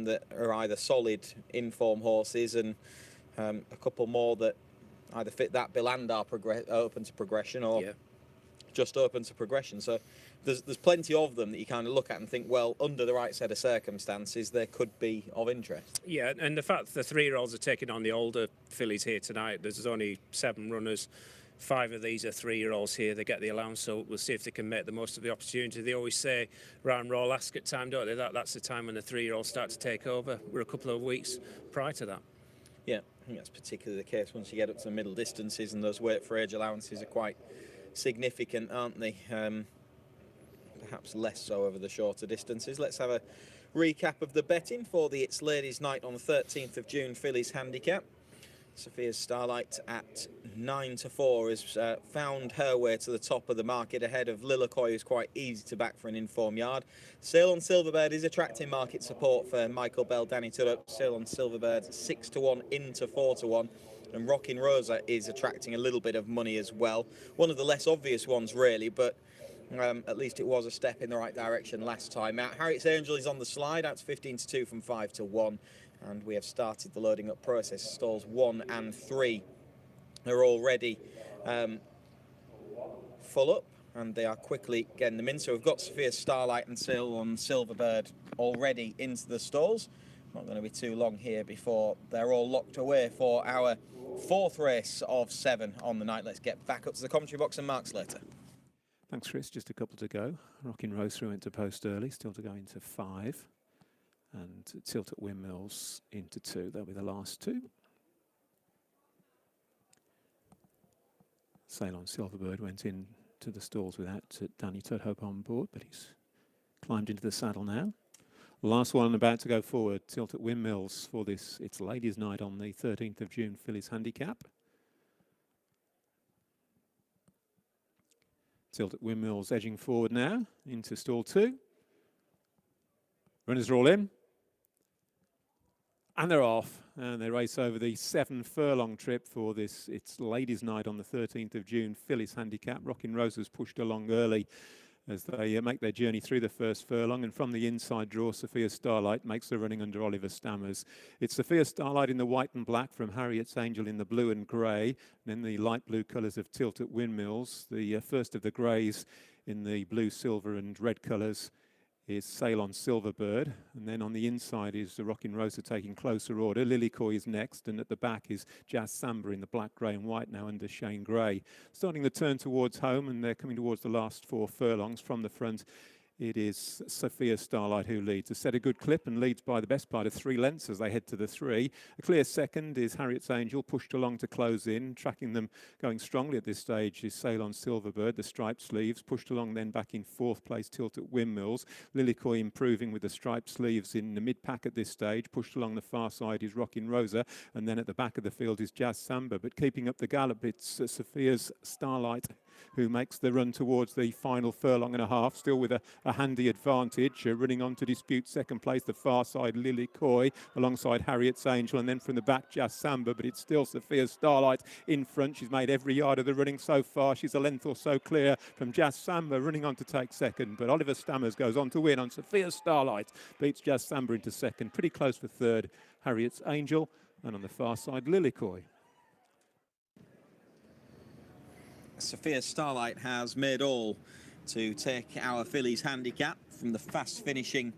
them that are either solid in-form horses and a couple more that either fit that bill and are open to progression or just open to progression. So there's plenty of them that you kind of look at and think, well, under the right set of circumstances, they could be of interest. Yeah, and the fact that the 3-year-olds are taking on the older fillies here tonight, there's only 7 runners. 5 of these are 3-year-olds here. They get the allowance, so we'll see if they can make the most of the opportunity. They always say round roll ascot time, don't they? That's the time when the 3-year-olds start to take over. We're a couple of weeks prior to that. Yeah, I think that's particularly the case once you get up to the middle distances, and those weight for age allowances are quite significant, aren't they? Perhaps less so over the shorter distances. Let's have a recap of the betting for the It's Ladies Night on the 13th of June Fillies Handicap. Sophia's Starlight at 9-4 has found her way to the top of the market ahead of Lillacoy, who's quite easy to back for an informed yard. Sail on Silverbird is attracting market support for Michael Bell, Danny Tudhope. Sail on Silverbird 6-1 into 4-1. And Rockin' Rosa is attracting a little bit of money as well. One of the less obvious ones, really, but at least it was a step in the right direction last time out. Harriet's Angel is on the slide, out to 15-2 from 5-1. And we have started the loading up process. Stalls 1 and 3 are already full up, and they are quickly getting them in. So we've got Sophia Starlight and Sail on Silverbird already into the stalls. Not going to be too long here before they're all locked away for our 4th race of 7 on the night. Let's get back up to the commentary box and Mark Slater. Thanks, Chris. Just a couple to go. Rockin' Rosa went to post early, still to go into 5. And Tilt at Windmills into 2. They'll be the last 2. Sail on Silverbird went in to the stalls without Danny Tudhope on board, but he's climbed into the saddle now. Last one about to go forward, Tilt at Windmills for this It's Ladies Night on the 13th of June Fillies Handicap. Tilt at Windmills edging forward now into stall 2. Runners are all in. And they're off, and they race over the 7-furlong trip for this It's Ladies Night on the 13th of June Fillies Handicap. Rockin' Rosa's pushed along early as they make their journey through the first furlong, and from the inside draw, Sophia Starlight makes the running under Oliver Stammers. It's Sophia Starlight in the white and black from Harriet's Angel in the blue and grey, and then the light blue colours of Tilt at Windmills. The first of the greys in the blue, silver and red colours is Sail on Silverbird, and then on the inside is the Rockin' Rosa taking closer order. Lilycoy is next, and at the back is Jazz Samba in the black, grey and white now under Shane Gray. Starting the turn towards home, and they're coming towards the last 4 furlongs. From the front, it is Sophia Starlight who leads. Has set a good clip and leads by the best part of 3 lengths as they head to the 3. A clear second is Harriet's Angel, pushed along to close in. Tracking them going strongly at this stage is Sail on Silverbird, the striped sleeves. Pushed along then back in 4th place, Tilt at Windmills. Lilycoy improving with the striped sleeves in the mid-pack at this stage. Pushed along the far side is Rockin' Rosa, and then at the back of the field is Jazz Samba. But keeping up the gallop, it's Sophia's Starlight who makes the run towards the final furlong and a half, still with a handy advantage. Running on to dispute second place, the far side Lilycoy alongside Harriet's Angel, and then from the back Jazz Samba, but it's still Sophia Starlight in front. She's made every yard of the running so far. She's a length or so clear from Jazz Samba, running on to take second, but Oliver Stammers goes on to win on Sophia Starlight, beats Jazz Samba into second. Pretty close for third, Harriet's Angel, and on the far side Lilycoy. Sophia Starlight has made all to take our fillies handicap from the fast finishing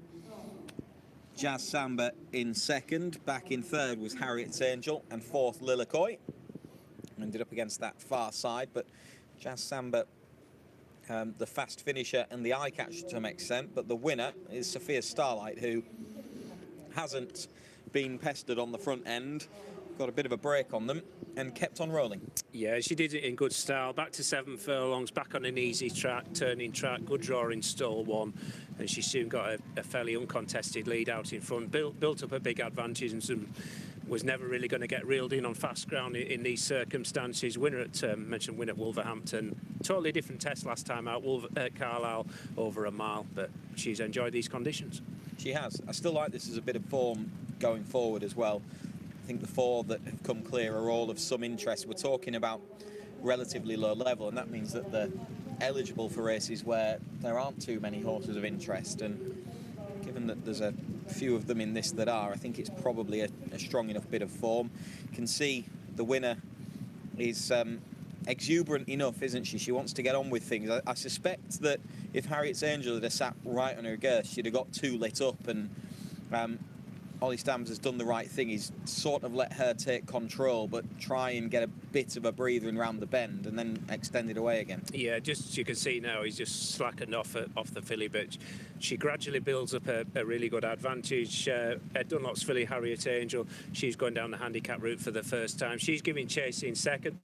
Jazz Samba in second. Back in third was Harriet's Angel, and 4th Lilycoy. Ended up against that far side, but Jazz Samba, the fast finisher and the eye catcher to some extent, but the winner is Sophia Starlight, who hasn't been pestered on the front end. Got a bit of a break on them and kept on rolling. Yeah, she did it in good style. Back to 7 furlongs, back on an easy track, turning track, good draw in stall 1, and she soon got a fairly uncontested lead out in front. Built up a big advantage and was never really going to get reeled in on fast ground in these circumstances. Winner at Wolverhampton. Totally different test last time out. Carlisle over a mile, but she's enjoyed these conditions. She has. I still like this as a bit of form going forward as well. I think the 4 that have come clear are all of some interest. We're talking about relatively low level, and that means that they're eligible for races where there aren't too many horses of interest. And given that there's a few of them in this that are. I think it's probably a strong enough bit of form. You can see the winner is exuberant enough, isn't she? She wants to get on with things. I suspect that if Harriet's Angel had sat right on her girth, she'd have got too lit up, and Ollie Stams has done the right thing. He's sort of let her take control, but try and get a bit of a breather in round the bend and then extend it away again. Yeah, just you can see now he's just slackened off the filly, but she gradually builds up a really good advantage. Ed Dunlop's filly, Harriet Angel, she's going down the handicap route for the first time. She's giving chase in second.